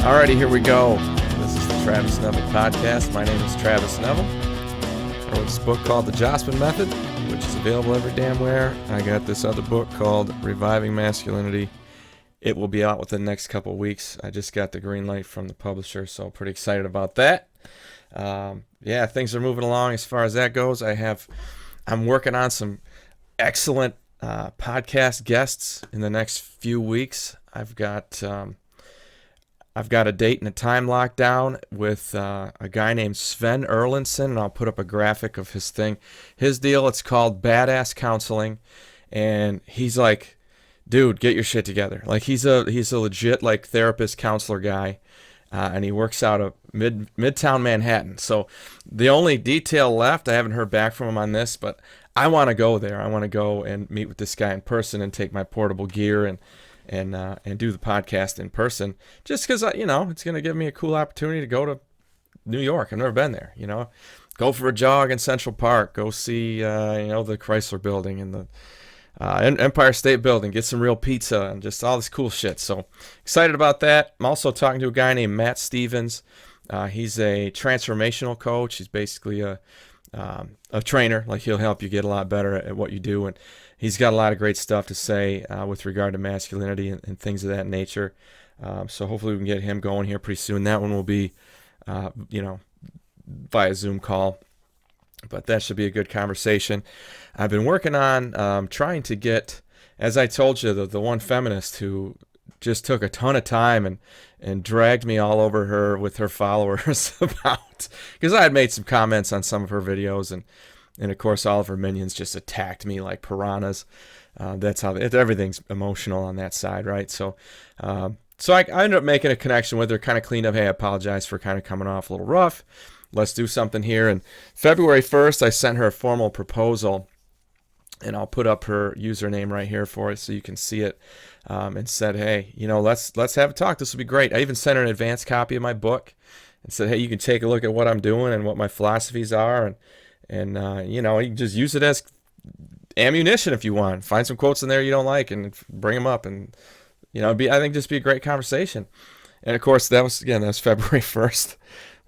Alrighty, here we go. This is the Travis Neville Podcast. My name is Travis Neville. I wrote this book called The Jossman Method, which is available every damn where. I got this other book called Reviving Masculinity. It will be out within the next couple of weeks. I just got the green light from the publisher, so pretty excited about that. Things are moving along as far as that goes. I'm working on some excellent podcast guests in the next few weeks. I've got a date and a time locked down with a guy named Sven Erlandson, and I'll put up a graphic of his thing. His deal, it's called Badass Counseling, and he's like, dude, get your shit together. Like, he's a legit like therapist counselor guy, and he works out of Midtown Manhattan. So the only detail left, I haven't heard back from him on this, but I want to go there. I want to go and meet with this guy in person and take my portable gear and do the podcast in person, just because, it's going to give me a cool opportunity to go to New York. I've never been there, go for a jog in Central Park, go see, the Chrysler Building and the Empire State Building, get some real pizza and just all this cool shit. So excited about that. I'm also talking to a guy named Matt Stevens. He's a transformational coach. He's basically a trainer. Like, he'll help you get a lot better at what you do, and he's got a lot of great stuff to say with regard to masculinity and things of that nature. So hopefully we can get him going here pretty soon. That one will be, via Zoom call, but that should be a good conversation. I've been working on trying to get, as I told you, the one feminist who just took a ton of time and dragged me all over her with her followers about, because I had made some comments on some of her videos, and of course all of her minions just attacked me like piranhas. That's how everything's emotional on that side, right? So I ended up making a connection with her, kind of cleaned up. Hey, I apologize for kind of coming off a little rough. Let's do something here. And February 1st, I sent her a formal proposal, and I'll put up her username right here for it so you can see it, and said, hey, let's have a talk. This will be great. I even sent her an advanced copy of my book and said, hey, you can take a look at what I'm doing and what my philosophies are, and you can just use it as ammunition if you want. Find some quotes in there you don't like and bring them up, and I think just be a great conversation. And of course, that was February 1st.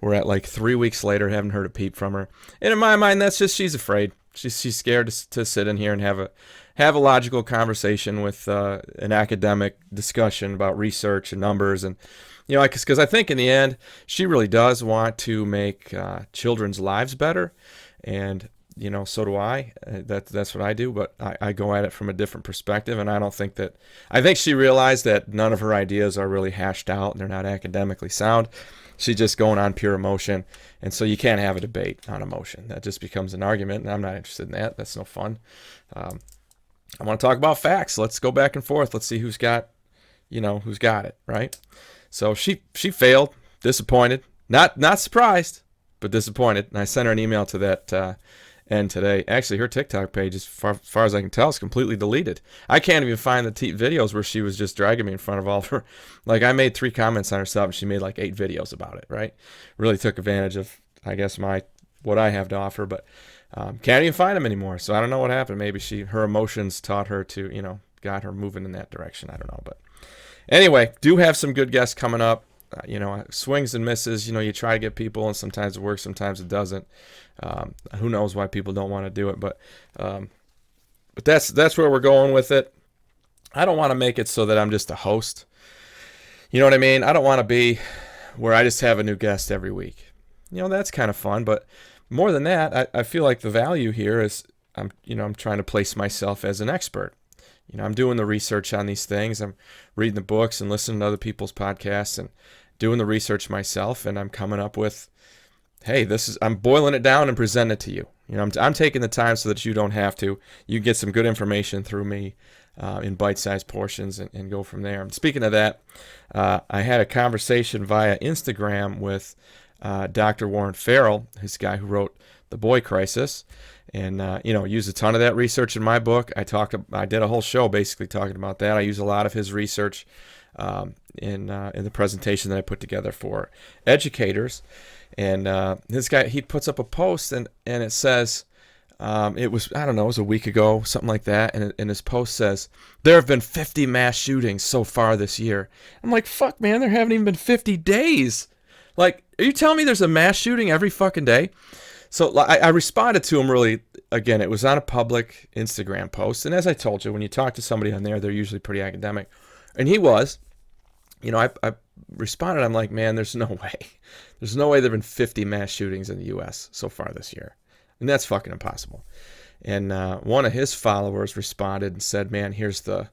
We're at like 3 weeks later, haven't heard a peep from her. And in my mind, that's just, she's afraid. She's scared to sit in here and have a logical conversation with an academic discussion about research and numbers, and because I think in the end she really does want to make children's lives better, and so do I. That's what I do, but I go at it from a different perspective, and I think she realized that none of her ideas are really hashed out and they're not academically sound. She's just going on pure emotion, and so you can't have a debate on emotion. That just becomes an argument, and I'm not interested in that. That's no fun. I want to talk about facts. Let's go back and forth. Let's see who's got it, right? So she failed, disappointed, not surprised, but disappointed. And I sent her an email to that end today. Actually, her TikTok page, as far as I can tell, is completely deleted. I can't even find the videos where she was just dragging me in front of all of her. Like, I made 3 comments on herself, and she made like 8 videos about it, right? Really took advantage of, I guess, what I have to offer, but can't even find them anymore. So I don't know what happened. Maybe her emotions taught her to, got her moving in that direction. I don't know. But anyway, do have some good guests coming up. Swings and misses. You try to get people, and sometimes it works, sometimes it doesn't. Who knows why people don't want to do it, but that's where we're going with it. I don't want to make it so that I'm just a host. You know what I mean? I don't want to be where I just have a new guest every week. That's kind of fun, but more than that, I feel like the value here is I'm trying to place myself as an expert. I'm doing the research on these things. I'm reading the books and listening to other people's podcasts and doing the research myself, and I'm coming up with, hey, I'm boiling it down and presenting it to you. I'm taking the time so that you don't have to. You get some good information through me in bite-sized portions and go from there. And speaking of that, I had a conversation via Instagram with Dr. Warren Farrell, this guy who wrote The Boy Crisis, and used a ton of that research in my book. I did a whole show basically talking about that. I use a lot of his research in the presentation that I put together for educators. And this guy, he puts up a post and it says, It was, I don't know, it was a week ago, something like that. And his post says, there have been 50 mass shootings so far this year. I'm like, fuck, man, there haven't even been 50 days. Like, are you telling me there's a mass shooting every fucking day? So I responded to him really, again, it was on a public Instagram post. And as I told you, when you talk to somebody on there, they're usually pretty academic. And he was, I responded, I'm like, man, there's no way. There's no way there have been 50 mass shootings in the U.S. so far this year. And that's fucking impossible. And one of his followers responded and said, man, here's the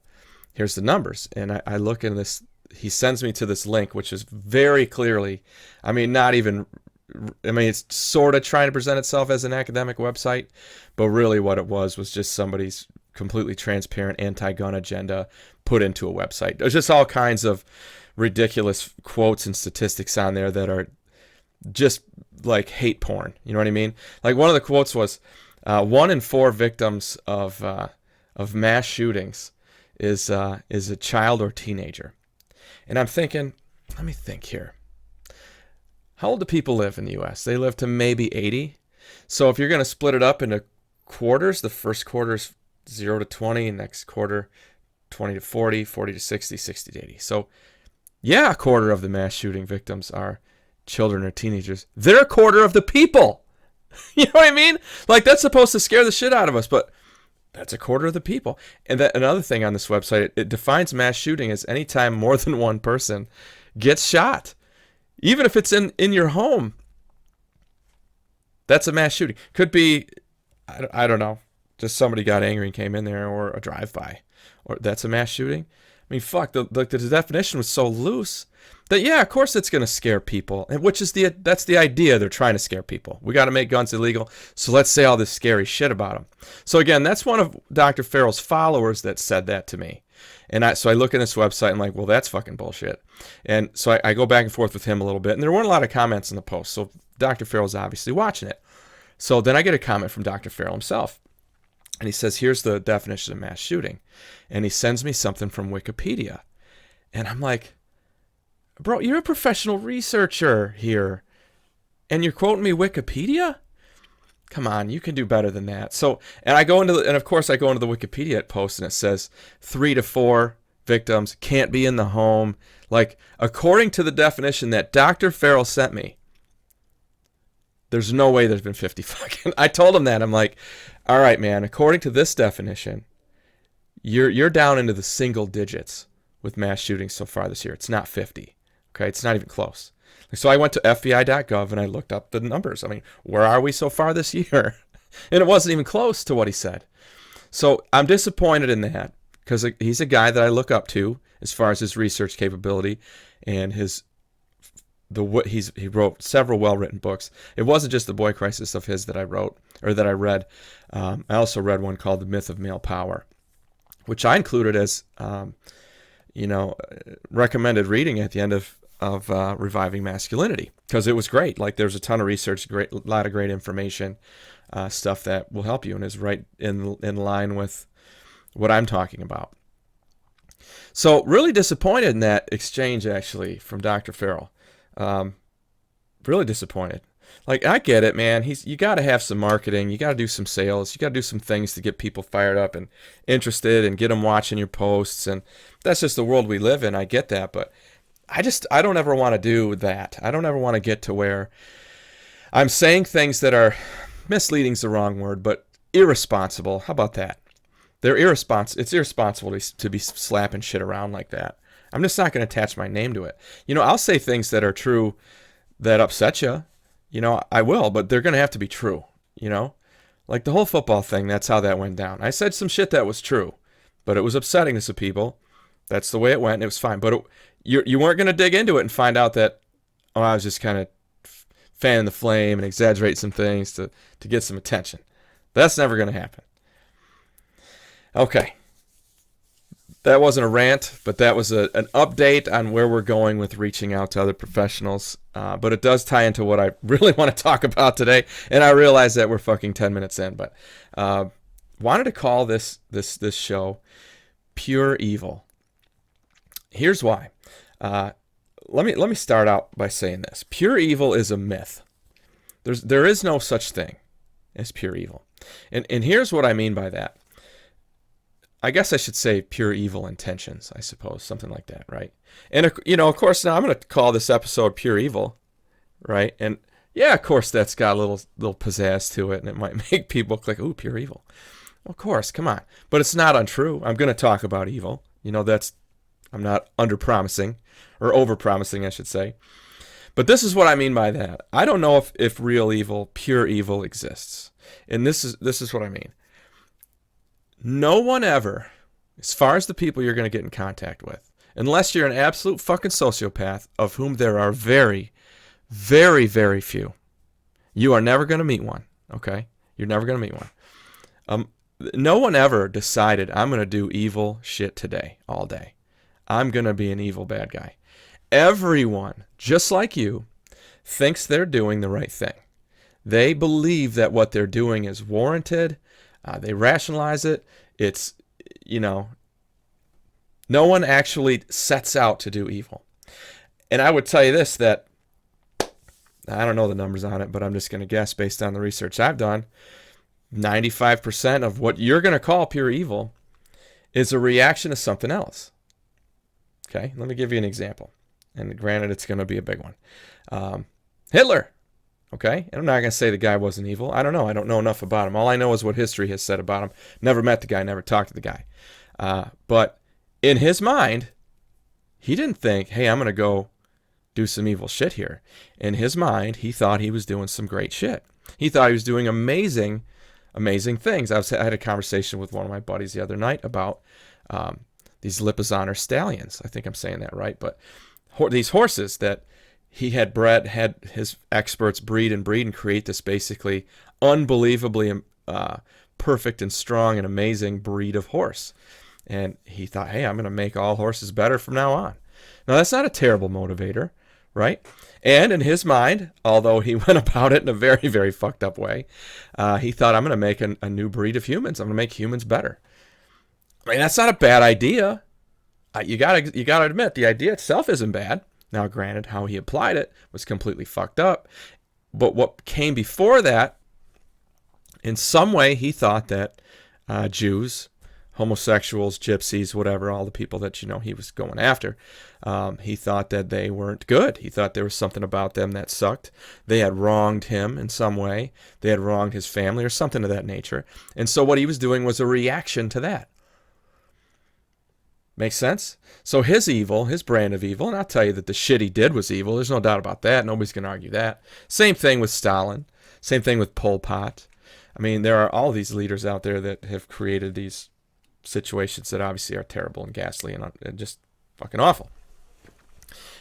numbers. And I look in this, he sends me to this link, which is very clearly, it's sort of trying to present itself as an academic website, but really what it was just somebody's completely transparent anti-gun agenda put into a website. There's just all kinds of ridiculous quotes and statistics on there that are just like hate porn. You know what I mean? Like one of the quotes was, 1 in 4 victims of mass shootings is a child or teenager. And I'm thinking, let me think here. How old do people live in the U.S.? They live to maybe 80. So if you're going to split it up into quarters, the first quarter is 0 to 20, next quarter 20 to 40, 40 to 60, 60 to 80. So yeah, a quarter of the mass shooting victims are children or teenagers. They're a quarter of the people. You know what I mean? Like, that's supposed to scare the shit out of us, but that's a quarter of the people. And that another thing on this website, it defines mass shooting as any time more than one person gets shot. Even if it's in your home, that's a mass shooting. Could be, I don't know, just somebody got angry and came in there, or a drive-by. Or that's a mass shooting. I mean, fuck, the definition was so loose that, yeah, of course it's going to scare people. And that's the idea. They're trying to scare people. We got to make guns illegal, so let's say all this scary shit about them. So again, that's one of Dr. Farrell's followers that said that to me. And so I look at this website and I'm like, well, that's fucking bullshit. And so I go back and forth with him a little bit. And there weren't a lot of comments in the post. So Dr. Farrell's obviously watching it. So then I get a comment from Dr. Farrell himself. And he says, here's the definition of mass shooting. And he sends me something from Wikipedia. And I'm like, bro, you're a professional researcher here. And you're quoting me Wikipedia? Come on, you can do better than that. So, and of course I go into the Wikipedia post and it says 3 to 4 victims can't be in the home. Like, according to the definition that Dr. Farrell sent me, there's no way there's been 50 fucking. I told him that. I'm like, all right, man, according to this definition, you're down into the single digits with mass shootings so far this year. It's not 50. Okay, it's not even close. So I went to FBI.gov and I looked up the numbers. I mean, where are we so far this year? And it wasn't even close to what he said. So I'm disappointed in that, because he's a guy that I look up to as far as his research capability and he wrote several well-written books. It wasn't just the Boy Crisis of his that I wrote, or that I read. I also read one called The Myth of Male Power, which I included as recommended reading at the end of Reviving Masculinity, because it was great. Like, there's a ton of research, a lot of great information, stuff that will help you and is right in line with what I'm talking about. So really disappointed in that exchange, actually, from Dr. Farrell. Really disappointed. Like, I get it, man. You got to have some marketing. You got to do some sales. You got to do some things to get people fired up and interested and get them watching your posts. And that's just the world we live in. I get that, but I don't ever want to do that. I don't ever want to get to where I'm saying things that are, misleading is the wrong word, but irresponsible. How about that? It's irresponsible to be slapping shit around like that. I'm just not going to attach my name to it. I'll say things that are true that upset you. I will, but they're going to have to be true. Like the whole football thing, that's how that went down. I said some shit that was true, but it was upsetting to some people. That's the way it went, and it was fine. But you weren't going to dig into it and find out that, I was just kind of fanning the flame and exaggerate some things to get some attention. That's never going to happen. Okay. That wasn't a rant, but that was an update on where we're going with reaching out to other professionals. But it does tie into what I really want to talk about today. And I realize that we're fucking 10 minutes in, but wanted to call this show Pure Evil. Here's why. Let me start out by saying this. Pure evil is a myth. There is no such thing as pure evil. And here's what I mean by that. I guess I should say pure evil intentions, I suppose, something like that, right? And, of course, now I'm going to call this episode Pure Evil, right? And, yeah, of course, that's got a little pizzazz to it, and it might make people click, ooh, pure evil. Of course, come on. But it's not untrue. I'm going to talk about evil. I'm not under-promising, or over-promising, I should say. But this is what I mean by that. I don't know if real evil, pure evil exists. And this is what I mean. No one ever, as far as the people you're going to get in contact with, unless you're an absolute fucking sociopath, of whom there are very, very, very few. You are never going to meet one, okay? You're never going to meet one. No one ever decided, I'm going to do evil shit today, all day. I'm going to be an evil bad guy. Everyone, just like you, thinks they're doing the right thing. They believe that what they're doing is warranted. They rationalize it. It's, no one actually sets out to do evil. And I would tell you this, that I don't know the numbers on it, but I'm just going to guess based on the research I've done, 95% of what you're going to call pure evil is a reaction to something else. Okay, let me give you an example. And granted, it's going to be a big one. Hitler. Okay, and I'm not going to say the guy wasn't evil. I don't know. I don't know enough about him. All I know is what history has said about him. Never met the guy, never talked to the guy. But in his mind, he didn't think, hey, I'm going to go do some evil shit here. In his mind, he thought he was doing some great shit. He thought he was doing amazing, amazing things. I had a conversation with one of my buddies the other night about these Lipizzaner stallions. I think I'm saying that right. But these horses that he had bred, had his experts breed and create this basically unbelievably perfect and strong and amazing breed of horse. And he thought, hey, I'm going to make all horses better from now on. Now, that's not a terrible motivator, right? And in his mind, although he went about it in a very, very fucked up way, he thought, I'm going to make a new breed of humans. I'm going to make humans better. I mean, that's not a bad idea. You gotta admit, the idea itself isn't bad. Now, granted, how he applied it was completely fucked up. But what came before that, in some way, he thought that Jews, homosexuals, gypsies, whatever, all the people that he was going after, he thought that they weren't good. He thought there was something about them that sucked. They had wronged him in some way. They had wronged his family or something of that nature. And so what he was doing was a reaction to that. Makes sense? So his evil, his brand of evil, and I'll tell you that the shit he did was evil. There's no doubt about that. Nobody's going to argue that. Same thing with Stalin. Same thing with Pol Pot. I mean, there are all these leaders out there that have created these situations that obviously are terrible and ghastly and just fucking awful.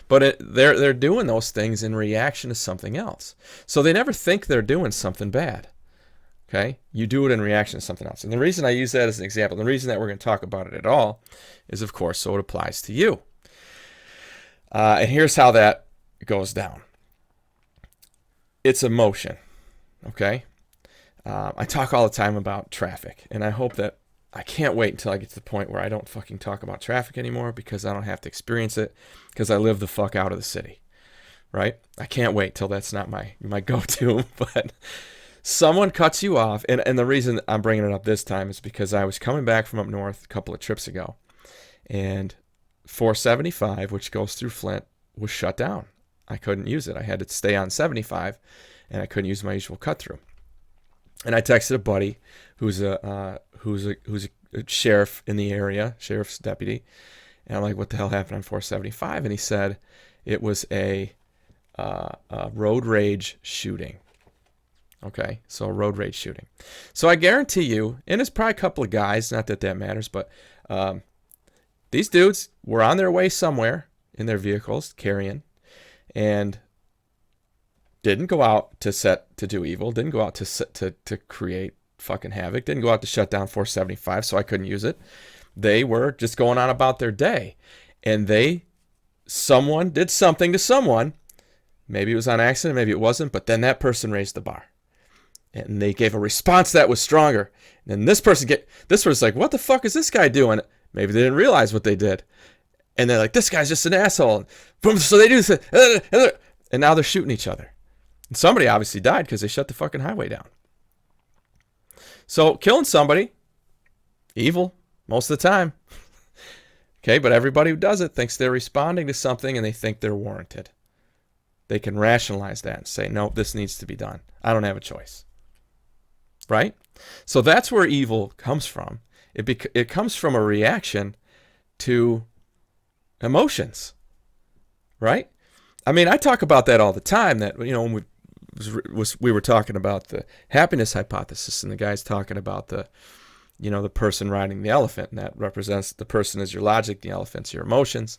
But they're doing those things in reaction to something else. So they never think they're doing something bad. Okay? You do it in reaction to something else. And the reason I use that as an example, the reason that we're going to talk about it at all, is, of course, so it applies to you. And here's how that goes down. It's emotion. Okay? I talk all the time about traffic, and I hope that I can't wait until I get to the point where I don't fucking talk about traffic anymore because I don't have to experience it because I live the fuck out of the city. Right? I can't wait till that's not my go-to, but someone cuts you off, and the reason I'm bringing it up this time is because I was coming back from up north a couple of trips ago, and 475, which goes through Flint, was shut down. I couldn't use it. I had to stay on 75, and I couldn't use my usual cut-through. And I texted a buddy who's a sheriff in the area, sheriff's deputy, and I'm like, what the hell happened on 475? And he said it was a road rage shooting. Okay, so a road rage shooting. So I guarantee you, and it's probably a couple of guys, not that that matters, but these dudes were on their way somewhere in their vehicles, carrying, and didn't go out to do evil, didn't go out to create fucking havoc, didn't go out to shut down 475, so I couldn't use it. They were just going on about their day, and someone did something to someone. Maybe it was on accident, maybe it wasn't, but then that person raised the bar. And they gave a response that was stronger. And then this person's like, what the fuck is this guy doing? Maybe they didn't realize what they did. And they're like, this guy's just an asshole. And boom, so they do this. And now they're shooting each other. And somebody obviously died because they shut the fucking highway down. So killing somebody, evil most of the time. Okay, but everybody who does it thinks they're responding to something and they think they're warranted. They can rationalize that and say, no, this needs to be done. I don't have a choice. Right? So that's where evil comes from. It comes from a reaction to emotions. Right? I mean, I talk about that all the time, that, when we were talking about the happiness hypothesis, and the guy's talking about the person riding the elephant, and that represents the person is your logic, the elephant's your emotions,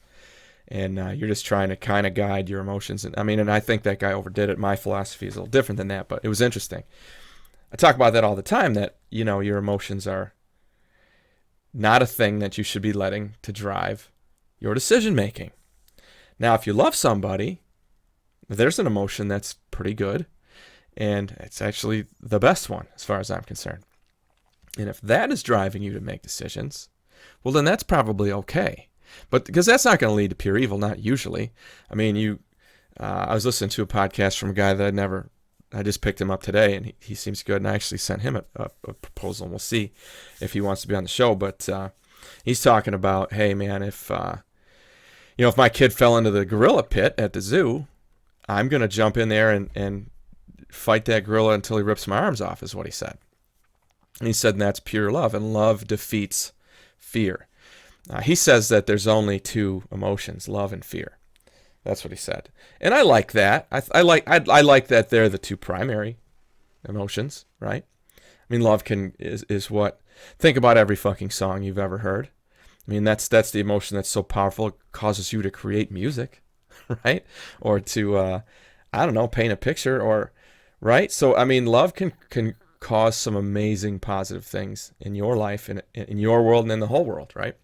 and you're just trying to kind of guide your emotions. And I think that guy overdid it. My philosophy is a little different than that, but it was interesting. I talk about that all the time, that, your emotions are not a thing that you should be letting to drive your decision making. Now, if you love somebody, there's an emotion that's pretty good, and it's actually the best one as far as I'm concerned. And if that is driving you to make decisions, well, then that's probably okay. But because that's not going to lead to pure evil, not usually. I was listening to a podcast from a guy that I just picked him up today, and he seems good, and I actually sent him a proposal, and we'll see if he wants to be on the show. But he's talking about, hey, man, if my kid fell into the gorilla pit at the zoo, I'm going to jump in there and fight that gorilla until he rips my arms off, is what he said. And he said, and that's pure love, and love defeats fear. He says that there's only two emotions, love and fear. That's what he said. And I like that. I like that they're the two primary emotions, right? Love is what, think about every fucking song you've ever heard. That's the emotion that's so powerful, it causes you to create music, right? Or to, paint a picture, or, right? So, love can cause some amazing positive things in your life, in your world, and in the whole world, right?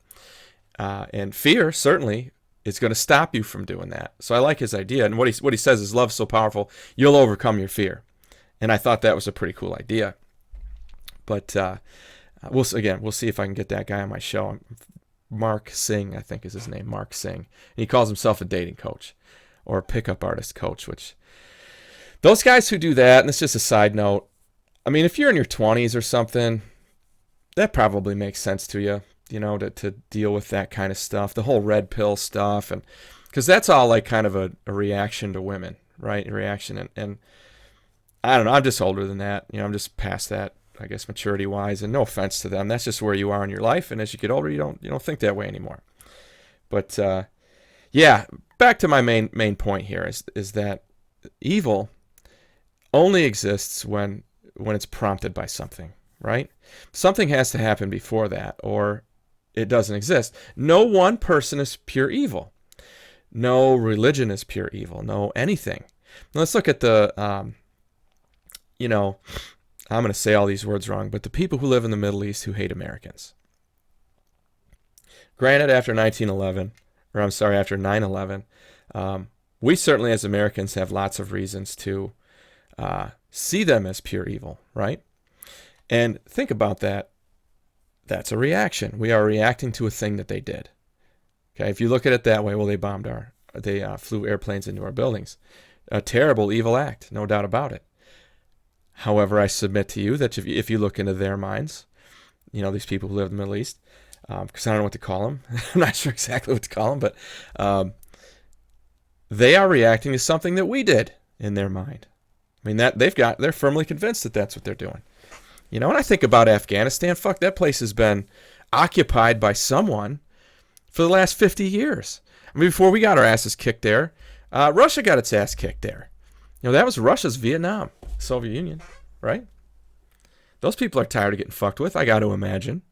And fear certainly is going to stop you from doing that. So I like his idea, and what he says is, love's so powerful, you'll overcome your fear. And I thought that was a pretty cool idea. But we'll see if I can get that guy on my show. Mark Singh, I think is his name, Mark Singh. And he calls himself a dating coach or a pickup artist coach, which those guys who do that, and it's just a side note, if you're in your 20s or something, that probably makes sense to you, to deal with that kind of stuff, the whole red pill stuff, and because that's all like kind of a reaction to women, right? A reaction, and I don't know, I'm just older than that, I'm just past that, I guess, maturity-wise, and no offense to them, that's just where you are in your life, and as you get older, you don't think that way anymore. But back to my main point here is that evil only exists when it's prompted by something, right? Something has to happen before that, or it doesn't exist. No one person is pure evil. No religion is pure evil. No anything. Now let's look at the, I'm going to say all these words wrong, but the people who live in the Middle East who hate Americans. Granted, after 9/11, we certainly as Americans have lots of reasons to see them as pure evil, right? And think about that. That's a reaction. We are reacting to a thing that they did. Okay, if you look at it that way, well, they flew airplanes into our buildings. A terrible, evil act, no doubt about it. However, I submit to you that if you look into their minds, these people who live in the Middle East, because I don't know what to call them. I'm not sure exactly what to call them, but they are reacting to something that we did in their mind. They're firmly convinced that that's what they're doing. When I think about Afghanistan, fuck, that place has been occupied by someone for the last 50 years. Before we got our asses kicked there, Russia got its ass kicked there. That was Russia's Vietnam, Soviet Union, right? Those people are tired of getting fucked with, I got to imagine,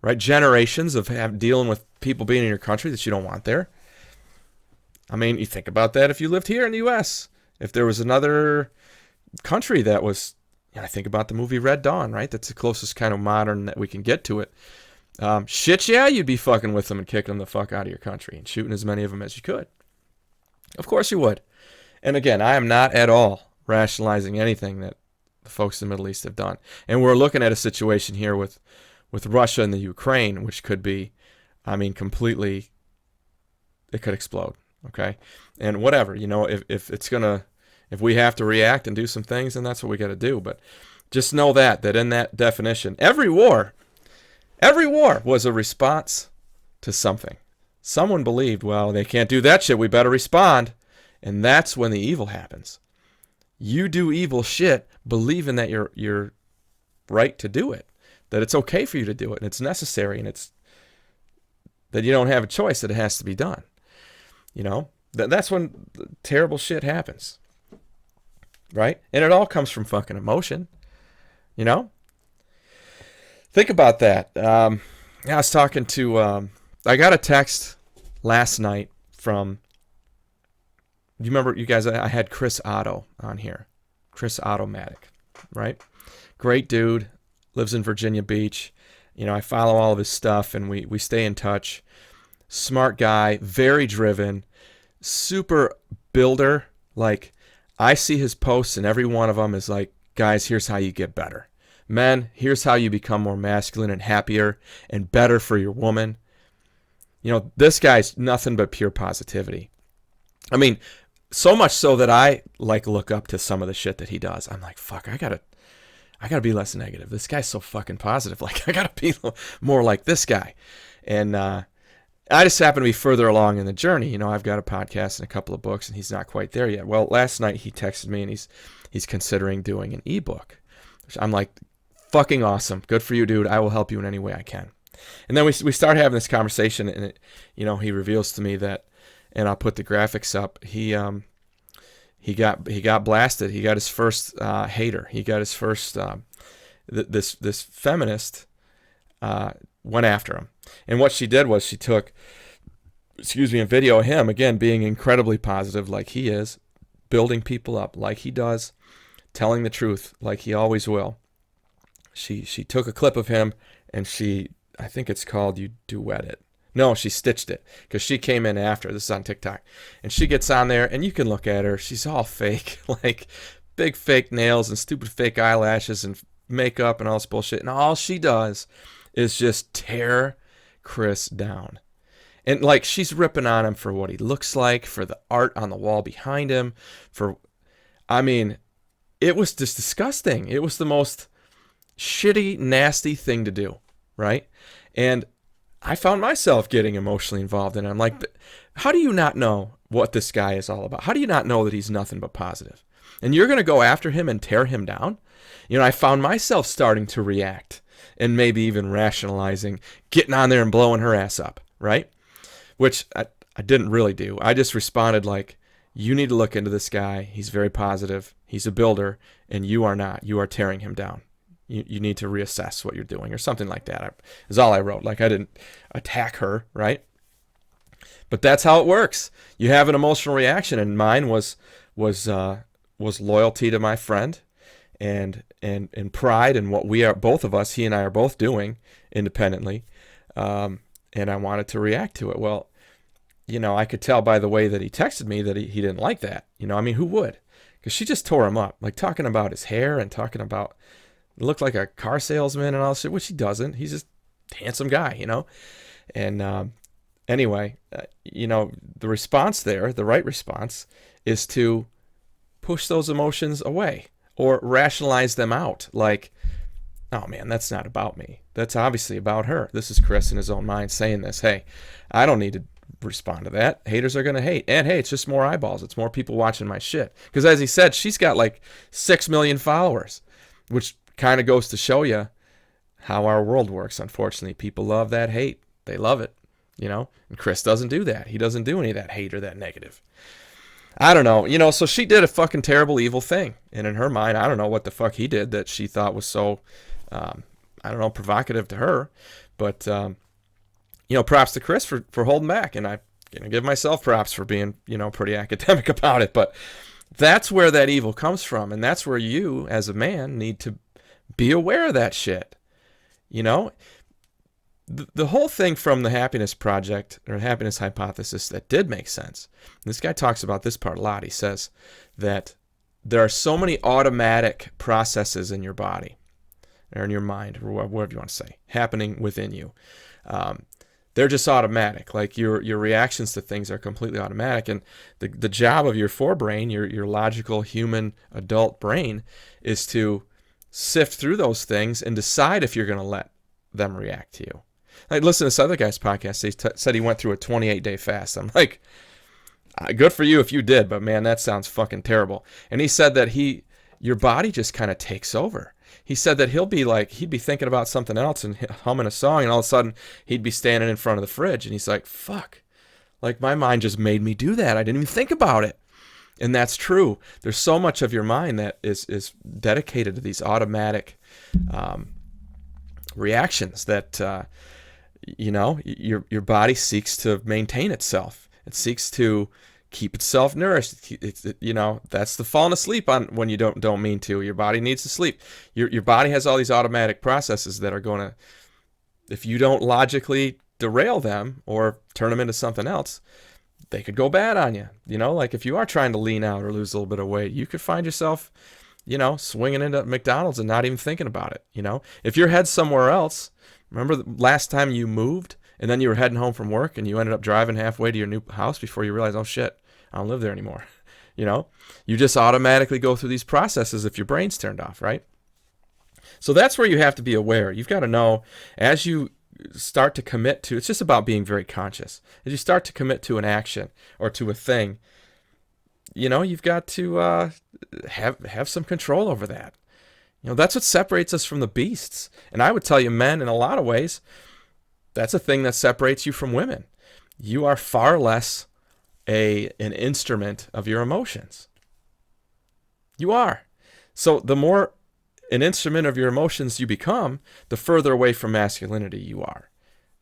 right? Generations of dealing with people being in your country that you don't want there. You think about that if you lived here in the U.S. If there was another country that was, I think about the movie Red Dawn, right? That's the closest kind of modern that we can get to it. You'd be fucking with them and kicking them the fuck out of your country and shooting as many of them as you could. Of course you would. And again, I am not at all rationalizing anything that the folks in the Middle East have done. And we're looking at a situation here with Russia and the Ukraine, which could be, completely, it could explode, okay? And whatever, if we have to react and do some things, then that's what we got to do. But Just know that in that definition, every war was a response to something. Someone believed, well, they can't do that shit, we better respond. And that's when the evil happens. You do evil shit believing that you're right to do it, that it's okay for you to do it, and it's necessary, and it's that you don't have a choice, that it has to be done. You know, that's when terrible shit happens, right? And it all comes from fucking emotion, you know? Think about that. I was talking to, I got a text last night from, you remember, you guys, I had Chris Otto on here. Chris Automatic, right? Great dude, lives in Virginia Beach. You know, I follow all of his stuff, and we stay in touch. Smart guy, very driven, super builder. Like, I see his posts, and every one of them is like, guys, here's how you get better. Men, here's how you become more masculine and happier and better for your woman. You know, this guy's nothing but pure positivity. I mean, so much so that I like look up to some of the shit that he does. I'm like, fuck, I gotta be less negative. This guy's so fucking positive. Like, I gotta be more like this guy. And I just happen to be further along in the journey. You know, I've got a podcast and a couple of books, and he's not quite there yet. Well, last night he texted me, and he's considering doing an ebook. I'm like, fucking awesome. Good for you, dude. I will help you in any way I can. And then we start having this conversation, and it, you know, he reveals to me that, and I'll put the graphics up. He got blasted. He got his first hater. He got his first this feminist went after him. And what she did was she took, a video of him, again, being incredibly positive like he is, building people up like he does, telling the truth like he always will. She took a clip of him, and I think it's called You Duet It. No, she stitched it, because she came in after. This is on TikTok. And she gets on there, and you can look at her. She's all fake, like big fake nails and stupid fake eyelashes and makeup and all this bullshit. And all she does is just tear Chris down. And like, she's ripping on him for what he looks like, for the art on the wall behind him, it was just disgusting. It was the most shitty, nasty thing to do, right? And I found myself getting emotionally involved in it. I'm like, how do you not know what this guy is all about? How do you not know that he's nothing but positive? And you're going to go after him and tear him down? You know, I found myself starting to react and maybe even rationalizing, getting on there and blowing her ass up, right? Which I didn't really do. I just responded like, you need to look into this guy. He's very positive. He's a builder, and you are not. You are tearing him down. You need to reassess what you're doing, or something like that. Is all I wrote. Like, I didn't attack her, right? But that's how it works. You have an emotional reaction, and mine was loyalty to my friend, and pride in what we are, both of us, he and I are both doing independently, and I wanted to react to it. Well, you know, I could tell by the way that he texted me that he didn't like that. You know, I mean, who would? Because she just tore him up, like talking about his hair and talking about, looked like a car salesman and all this shit, which he doesn't. He's just a handsome guy, you know? And anyway, you know, the response there, the right response, is to push those emotions away or rationalize them out. Like, oh man, that's not about me. That's obviously about her. This is Chris in his own mind saying this. Hey, I don't need to respond to that. Haters are going to hate. And hey, it's just more eyeballs. It's more people watching my shit. Because as he said, she's got like 6 million followers, which kind of goes to show you how our world works. Unfortunately, people love that hate. They love it, you know? And Chris doesn't do that. He doesn't do any of that hate or that negative. I don't know. You know, so she did a fucking terrible, evil thing. And in her mind, I don't know what the fuck he did that she thought was so, I don't know, provocative to her. But, you know, props to Chris for holding back. And I give myself props for being, you know, pretty academic about it. But that's where that evil comes from. And that's where you, as a man, need to be aware of that shit. You know, the whole thing from the happiness project or happiness hypothesis that did make sense. This guy talks about this part a lot. He says that there are so many automatic processes in your body or in your mind, or whatever you want to say, happening within you. They're just automatic. Like your reactions to things are completely automatic. And the job of your forebrain, your logical human adult brain, is to sift through those things and decide if you're going to let them react to you. Like, listen to this other guy's podcast. He said he went through a 28-day fast. I'm like, good for you if you did, but man, that sounds fucking terrible. And he said that your body just kind of takes over. He said that he'd be thinking about something else and humming a song, and all of a sudden he'd be standing in front of the fridge, and he's like, fuck, like my mind just made me do that. I didn't even think about it. And that's true. There's so much of your mind that is dedicated to these automatic reactions that, your body seeks to maintain itself. It seeks to keep itself nourished. That's the falling asleep on when you don't mean to. Your body needs to sleep. Your body has all these automatic processes that are going to, if you don't logically derail them or turn them into something else, they could go bad on you. Like if you are trying to lean out or lose a little bit of weight, you could find yourself, swinging into McDonald's and not even thinking about it. If your head's somewhere else, remember the last time you moved and then you were heading home from work and you ended up driving halfway to your new house before you realized, oh shit, I don't live there anymore. You just automatically go through these processes if your brain's turned off, right? So that's where you have to be aware. You've got to know as you start to commit to, it's just about being very conscious. As you start to commit to an action or to a thing, you've got to have some control over that. That's what separates us from the beasts. And I would tell you, men, in a lot of ways, that's a thing that separates you from women. You are far less an instrument of your emotions. You are. So the more an instrument of your emotions you become, the further away from masculinity you are.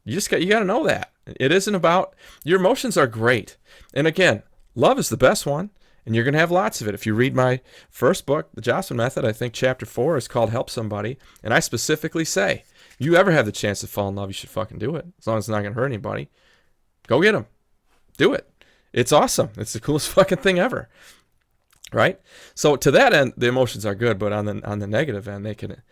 You got to know that. It isn't about, your emotions are great. And again, love is the best one, and you're going to have lots of it. If you read my first book, The Jossman Method, I think chapter 4 is called Help Somebody, and I specifically say, if you ever have the chance to fall in love, you should fucking do it. As long as it's not going to hurt anybody. Go get them. Do it. It's awesome. It's the coolest fucking thing ever. Right? So to that end, the emotions are good, but on the negative end, they can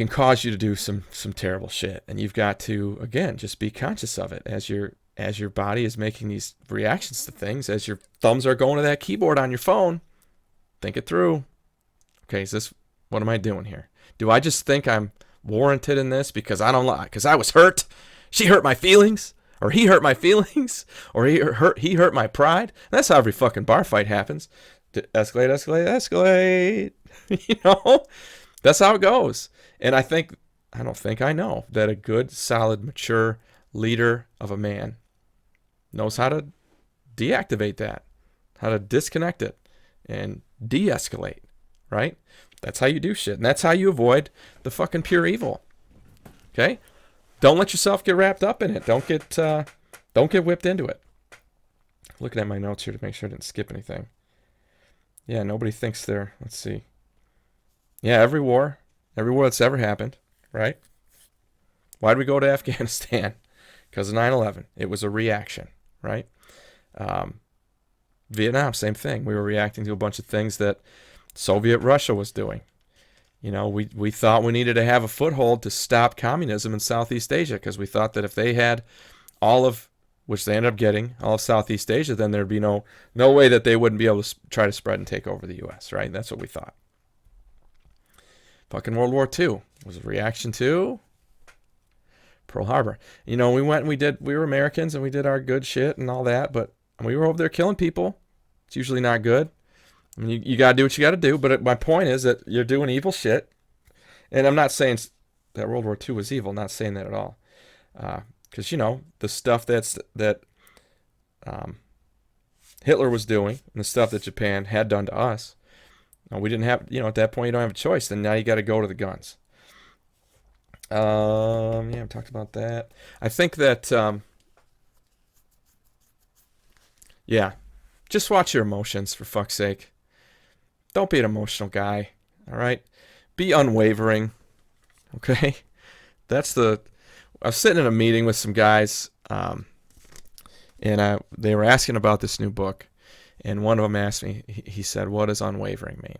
cause you to do some terrible shit. And you've got to, again, just be conscious of it as your body is making these reactions to things, as your thumbs are going to that keyboard on your phone. Think it through. Okay, what am I doing here? Do I just think I'm warranted in this because because I was hurt? She hurt my feelings? Or he hurt my feelings, or he hurt my pride. And that's how every fucking bar fight happens. Escalate. That's how it goes. And I know that a good, solid, mature leader of a man knows how to deactivate that, how to disconnect it, and de-escalate. Right? That's how you do shit, and that's how you avoid the fucking pure evil. Okay. Don't let yourself get wrapped up in it. Don't get whipped into it. Looking at my notes here to make sure I didn't skip anything. Yeah, nobody thinks they're, let's see. Yeah, every war that's ever happened, right? Why did we go to Afghanistan? Because of 9/11. It was a reaction, right? Vietnam, same thing. We were reacting to a bunch of things that Soviet Russia was doing. We thought we needed to have a foothold to stop communism in Southeast Asia because we thought that if they had which they ended up getting, all of Southeast Asia, then there'd be no way that they wouldn't be able to try to spread and take over the U.S., right? That's what we thought. Fucking World War II was a reaction to Pearl Harbor. We went and we were Americans and we did our good shit and all that, but we were over there killing people. It's usually not good. I mean, you got to do what you got to do, but my point is that you're doing evil shit. And I'm not saying that World War II was evil, not saying that at all. Because, the stuff that Hitler was doing and the stuff that Japan had done to us, we didn't have, at that point you don't have a choice. Then now you got to go to the guns. I've talked about that. I think that, just watch your emotions, for fuck's sake. Don't be an emotional guy, all right? Be unwavering, okay? I was sitting in a meeting with some guys, and they were asking about this new book, and one of them asked me, he said, what does unwavering mean?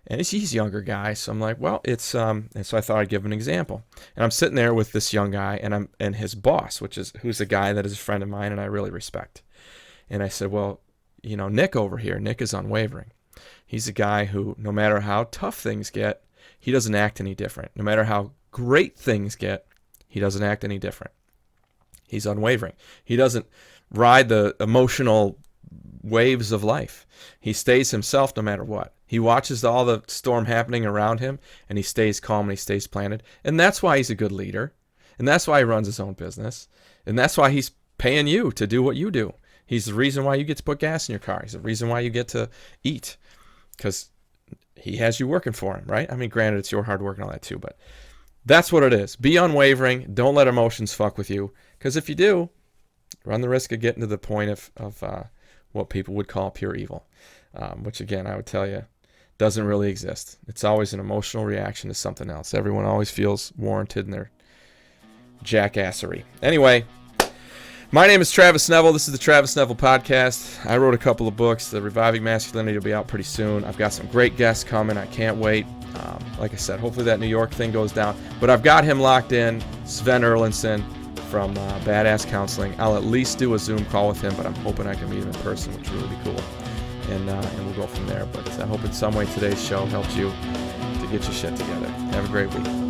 And he's a younger guy, so I'm like, well, it's, and so I thought I'd give him an example. And I'm sitting there with this young guy, and his boss, who's a guy that is a friend of mine and I really respect. And I said, well, Nick over here, Nick is unwavering. He's a guy who, no matter how tough things get, he doesn't act any different. No matter how great things get, he doesn't act any different. He's unwavering. He doesn't ride the emotional waves of life. He stays himself no matter what. He watches all the storm happening around him, and he stays calm and he stays planted. And that's why he's a good leader. And that's why he runs his own business. And that's why he's paying you to do what you do. He's the reason why you get to put gas in your car. He's the reason why you get to eat, because he has you working for him, right? I mean, granted, it's your hard work and all that too, but that's what it is. Be unwavering. Don't let emotions fuck with you, because if you do, run the risk of getting to the point of what people would call pure evil, which, again, I would tell you, doesn't really exist. It's always an emotional reaction to something else. Everyone always feels warranted in their jackassery. Anyway, my name is Travis Neville. This is the Travis Neville Podcast. I wrote a couple of books. The Reviving Masculinity will be out pretty soon. I've got some great guests coming. I can't wait. Like I said, hopefully that New York thing goes down. But I've got him locked in, Sven Erlandson from Badass Counseling. I'll at least do a Zoom call with him, but I'm hoping I can meet him in person, which will really be cool. And we'll go from there. But I hope in some way today's show helped you to get your shit together. Have a great week.